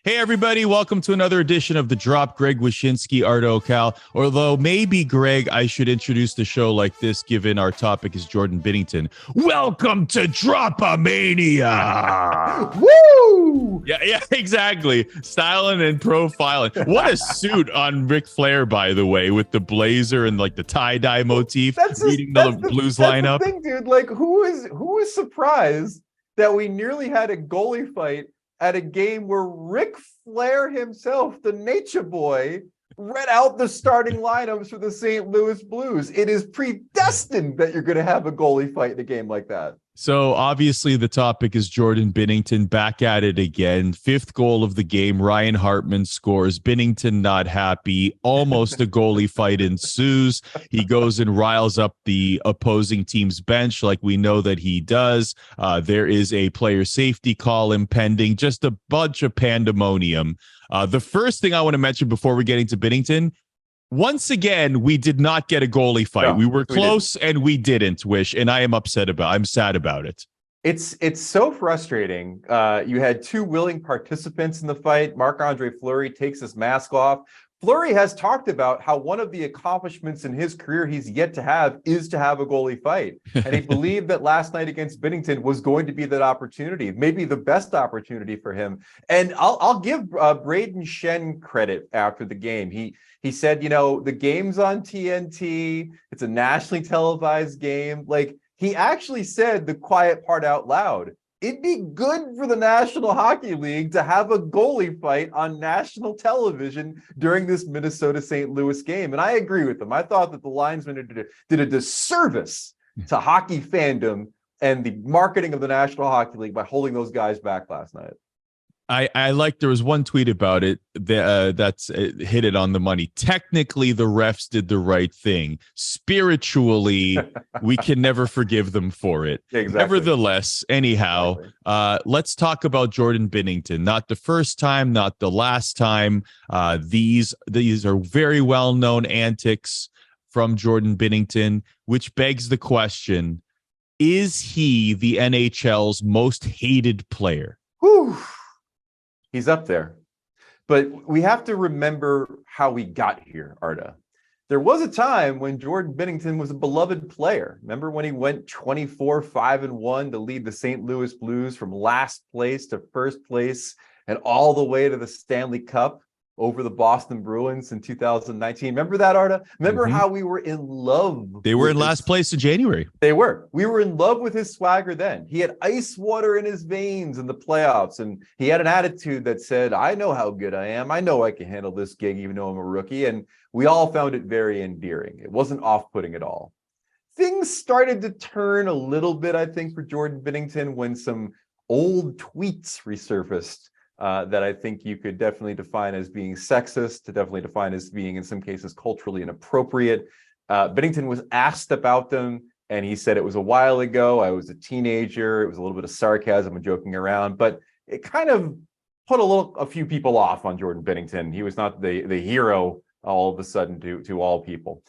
Hey, everybody. Welcome to another edition of The Drop. Greg Wyshynski, Arda, Ocal. Although maybe, Greg, I should introduce the show like this, given our topic is Jordan Binnington. Welcome to Dropamania. Woo! Yeah, exactly. Styling and profiling. What a suit on Ric Flair, by the way, with the blazer and like the tie-dye motif. Reading the Blues lineup. The thing, dude. Like, who is surprised that we nearly had a goalie fight at a game where Ric Flair himself, the Nature Boy, read out the starting lineups for the St. Louis Blues? It is predestined that you're going to have a goalie fight in a game like that. So obviously the topic is Jordan Binnington back at it again. Fifth goal of the game. Ryan Hartman scores. Binnington not happy. Almost a goalie fight ensues. He goes and riles up the opposing team's bench like we know that he does. There is a player safety call impending. Just a bunch of pandemonium. The first thing I want to mention before we get into Binnington, once again, we did not get a goalie fight. No, we were close and we didn't, Wish, and I'm sad about it. It's so frustrating. You had two willing participants in the fight. Marc-Andre Fleury takes his mask off. Fleury has talked about how one of the accomplishments in his career he's yet to have is to have a goalie fight. And he believed that last night against Binnington was going to be that opportunity, maybe the best opportunity for him. And I'll give Braden Shen credit after the game. He said, you know, the game's on TNT. It's a nationally televised game. Like, he actually said the quiet part out loud. It'd be good for the National Hockey League to have a goalie fight on national television during this Minnesota-St. Louis game. And I agree with him. I thought that the linesman did a disservice to hockey fandom and the marketing of the National Hockey League by holding those guys back last night. I like, there was one tweet about it that's hit it on the money. Technically, the refs did the right thing. Spiritually, we can never forgive them for it. Exactly. Nevertheless, anyhow, let's talk about Jordan Binnington. Not the first time, not the last time. These are very well-known antics from Jordan Binnington, which begs the question, is he the NHL's most hated player? Whew. He's up there. But we have to remember how we got here, Arda. There was a time when Jordan Binnington was a beloved player. Remember when he went 24-5-1 to lead the St. Louis Blues from last place to first place and all the way to the Stanley Cup over the Boston Bruins in 2019. Remember that, Arda? Remember how we were in love? They were in last place in January. They were. We were in love with his swagger then. He had ice water in his veins in the playoffs, and he had an attitude that said, I know how good I am. I know I can handle this gig even though I'm a rookie. And we all found it very endearing. It wasn't off-putting at all. Things started to turn a little bit, I think, for Jordan Binnington when some old tweets resurfaced that I think you could definitely define as being sexist, to definitely define as being, in some cases, culturally inappropriate. Binnington was asked about them, and he said it was a while ago. I was a teenager. It was a little bit of sarcasm and joking around, but it kind of put a few people off on Jordan Binnington. He was not the hero all of a sudden to all people.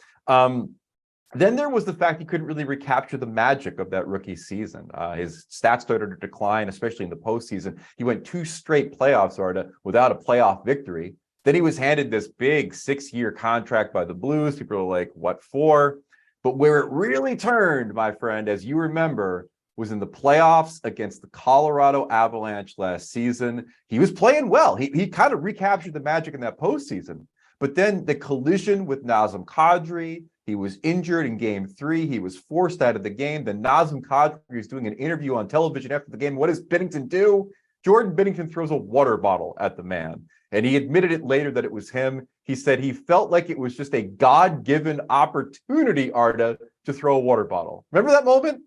Then there was the fact he couldn't really recapture the magic of that rookie season. His stats started to decline, especially in the postseason. He went 2 straight playoffs, Arda, without a playoff victory. Then he was handed this big 6-year contract by the Blues. People are like, what for? But where it really turned, my friend, as you remember, was in the playoffs against the Colorado Avalanche last season. He was playing well. He kind of recaptured the magic in that postseason. But then the collision with Nazem Kadri, he was injured in game 3. He was forced out of the game. Then Nazem Kadri is doing an interview on television after the game. What does Binnington do? Jordan Binnington throws a water bottle at the man. And he admitted it later that it was him. He said he felt like it was just a God-given opportunity, Arda, to throw a water bottle. Remember that moment?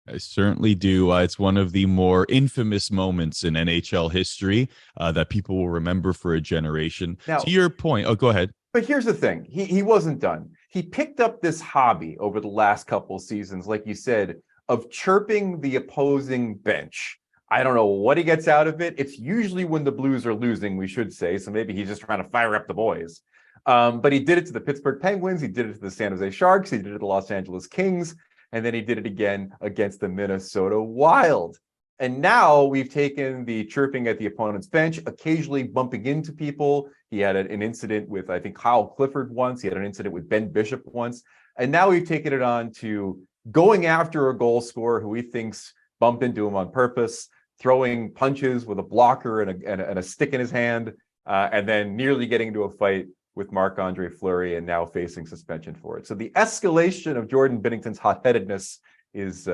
I certainly do. It's one of the more infamous moments in NHL history that people will remember for a generation. Now, to your point, go ahead. But here's the thing. He wasn't done. He picked up this hobby over the last couple of seasons, like you said, of chirping the opposing bench. I don't know what he gets out of it. It's usually when the Blues are losing, we should say. So maybe he's just trying to fire up the boys. But he did it to the Pittsburgh Penguins. He did it to the San Jose Sharks. He did it to the Los Angeles Kings. And then he did it again against the Minnesota Wild. And now we've taken the chirping at the opponent's bench, occasionally bumping into people. He had an incident with, I think, Kyle Clifford once. He had an incident with Ben Bishop once. And now we've taken it on to going after a goal scorer who he thinks bumped into him on purpose, throwing punches with a blocker and a stick in his hand, and then nearly getting into a fight with Marc-Andre Fleury and now facing suspension for it. So the escalation of Jordan Binnington's hot-headedness is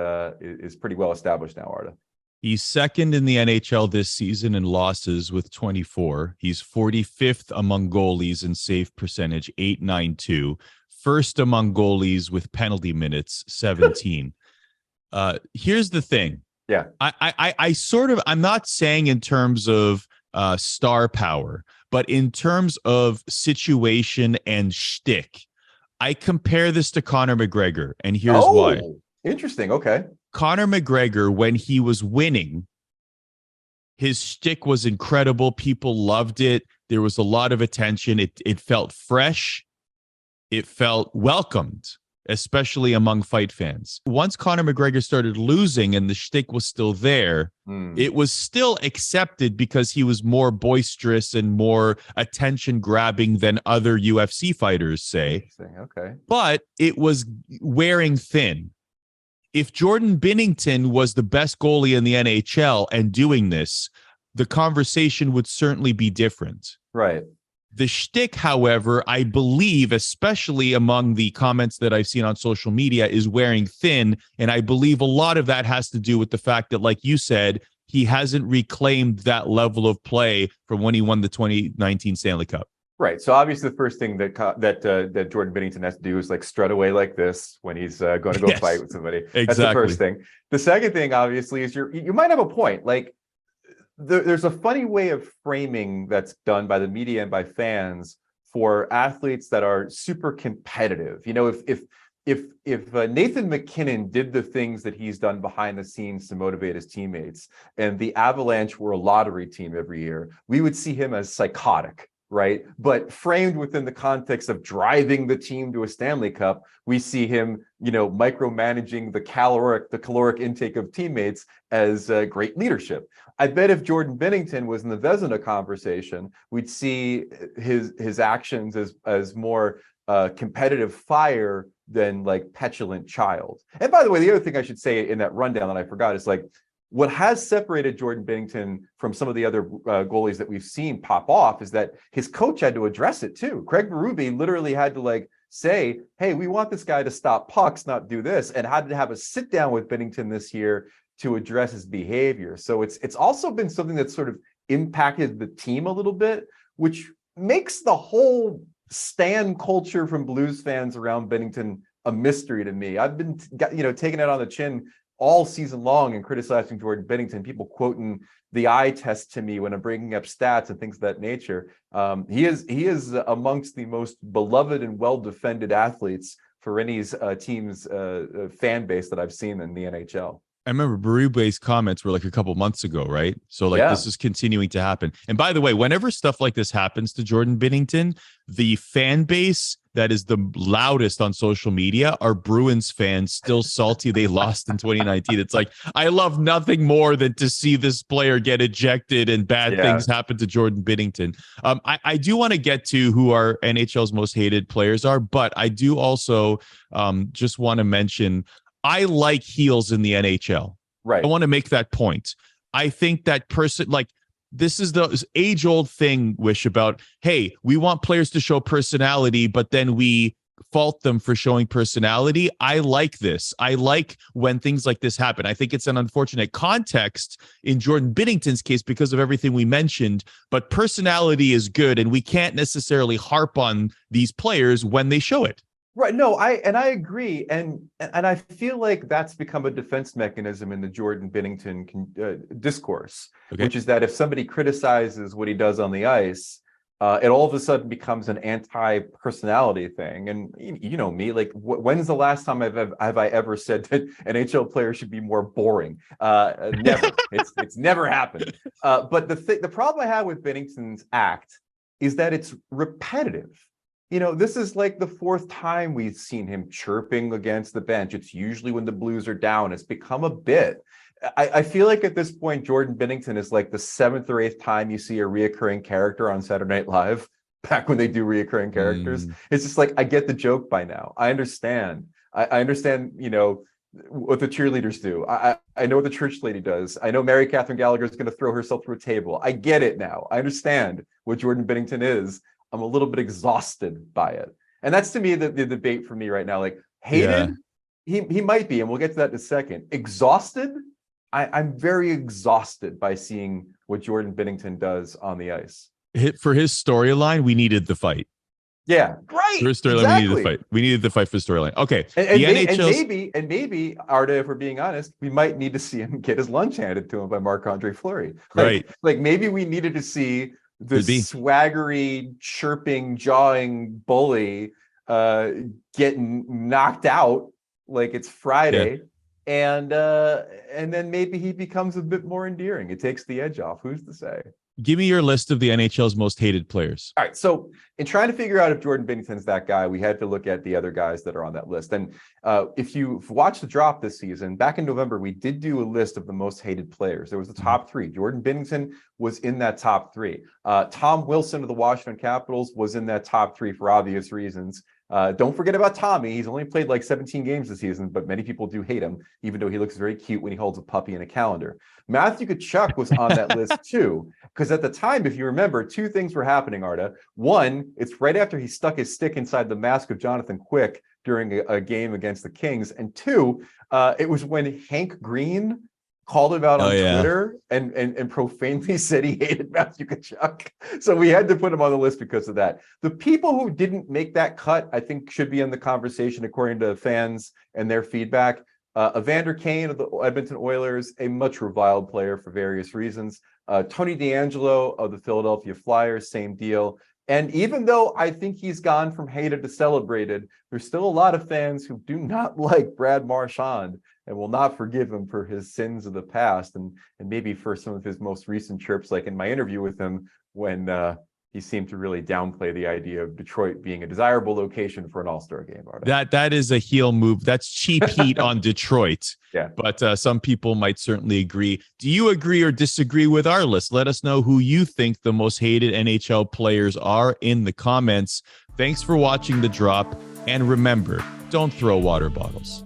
pretty well established now, Arda. He's second in the NHL this season in losses with 24. He's 45th among goalies in save percentage, 892. First among goalies with penalty minutes, 17. Here's the thing. Yeah. I'm not saying in terms of star power, but in terms of situation and shtick, I compare this to Conor McGregor, and here's why. Interesting. Okay. Conor McGregor, when he was winning, his shtick was incredible. People loved it. There was a lot of attention. It felt fresh. It felt welcomed, especially among fight fans. Once Conor McGregor started losing and the shtick was still there, it was still accepted because he was more boisterous and more attention-grabbing than other UFC fighters, say. Okay. But it was wearing thin. If Jordan Binnington was the best goalie in the NHL and doing this, the conversation would certainly be different. Right. The shtick, however, I believe, especially among the comments that I've seen on social media, is wearing thin. And I believe a lot of that has to do with the fact that, like you said, he hasn't reclaimed that level of play from when he won the 2019 Stanley Cup. Right. So obviously the first thing that Jordan Binnington has to do is like strut away like this when he's going to go fight with somebody. Exactly. That's the first thing. The second thing, obviously, is you might have a point. Like there's a funny way of framing that's done by the media and by fans for athletes that are super competitive. You know, if Nathan McKinnon did the things that he's done behind the scenes to motivate his teammates, and the Avalanche were a lottery team every year, we would see him as psychotic. Right. But framed within the context of driving the team to a Stanley Cup, we see him, micromanaging the caloric intake of teammates as great leadership. I bet if Jordan Binnington was in the Vezina conversation, we'd see his actions as more competitive fire than like petulant child. And by the way, the other thing I should say in that rundown that I forgot is like, what has separated Jordan Binnington from some of the other goalies that we've seen pop off is that his coach had to address it too. Craig Berube literally had to say, hey, we want this guy to stop pucks, not do this, and had to have a sit down with Binnington this year to address his behavior. So it's also been something that's sort of impacted the team a little bit, which makes the whole stan culture from Blues fans around Binnington a mystery to me. I've been taking it on the chin all season long and criticizing Jordan Binnington, people quoting the eye test to me when I'm bringing up stats and things of that nature. He is amongst the most beloved and well-defended athletes for any team's fan base that I've seen in the NHL. I remember Berube's comments were like a couple months ago, right? So this is continuing to happen. And by the way, whenever stuff like this happens to Jordan Binnington, the fan base that is the loudest on social media are Bruins fans, still salty they lost in 2019. It's like, I love nothing more than to see this player get ejected and bad things happen to Jordan Binnington. I do want to get to who our NHL's most hated players are, but I do also just want to mention I like heels in the NHL. Right. I want to make that point. I think that this is the age-old thing, Wish, about, hey, we want players to show personality, but then we fault them for showing personality. I like this. I like when things like this happen. I think it's an unfortunate context in Jordan Binnington's case because of everything we mentioned, but personality is good, and we can't necessarily harp on these players when they show it. Right. No, I agree. And I feel like that's become a defense mechanism in the Jordan Binnington discourse, which is that if somebody criticizes what he does on the ice, it all of a sudden becomes an anti-personality thing. And you know me, like when's the last time have I ever said that an NHL player should be more boring? Never. It's never happened. But the problem I have with Binnington's act is that it's repetitive. This is like the fourth time we've seen him chirping against the bench. It's usually when the Blues are down. It's become a bit. I feel like at this point, Jordan Binnington is like the 7th or 8th time you see a reoccurring character on Saturday Night Live, back when they do reoccurring characters. It's just like, I get the joke by now. I understand. I understand, you know, what the cheerleaders do. I know what the church lady does. I know Mary Catherine Gallagher is going to throw herself through a table. I get it now. I understand what Jordan Binnington is. I'm a little bit exhausted by it. And that's, to me, the debate for me right now. Like, hated, he might be, and we'll get to that in a second. Exhausted, I'm very exhausted by seeing what Jordan Binnington does on the ice. For his storyline, we needed the fight. Yeah, right. For his storyline, exactly. we needed the fight. We needed the fight for the storyline. Okay. And maybe, Arda, if we're being honest, we might need to see him get his lunch handed to him by Marc-Andre Fleury. Like maybe we needed to see the swaggery, chirping, jawing bully getting knocked out like it's Friday. Yeah. And then maybe he becomes a bit more endearing. It takes the edge off. Who's to say? Give me your list of the NHL's most hated players. All right. So in trying to figure out if Jordan Binnington's that guy, we had to look at the other guys that are on that list. And if you've watched the drop this season, back in November, we did do a list of the most hated players. There was the top 3. Jordan Binnington was in that top 3. Tom Wilson of the Washington Capitals was in that top 3 for obvious reasons. Don't forget about Tommy. He's only played like 17 games this season, but many people do hate him, even though he looks very cute when he holds a puppy in a calendar. Matthew Tkachuk was on that list too, because at the time, if you remember, 2 things were happening, Arda. One, it's right after he stuck his stick inside the mask of Jonathan Quick during a game against the Kings. And 2, it was when Hank Green called him out on Twitter and profanely said he hated Matthew Tkachuk. So we had to put him on the list because of that. The people who didn't make that cut, I think, should be in the conversation according to fans and their feedback. Evander Kane of the Edmonton Oilers, a much reviled player for various reasons. Tony DeAngelo of the Philadelphia Flyers, same deal. And even though I think he's gone from hated to celebrated, there's still a lot of fans who do not like Brad Marchand and will not forgive him for his sins of the past, and maybe for some of his most recent chirps, like in my interview with him when he seemed to really downplay the idea of Detroit being a desirable location for an All-Star game. Arda. That is a heel move. That's cheap heat on Detroit. Yeah. But some people might certainly agree. Do you agree or disagree with our list? Let us know who you think the most hated NHL players are in the comments. Thanks for watching The Drop. And remember, don't throw water bottles.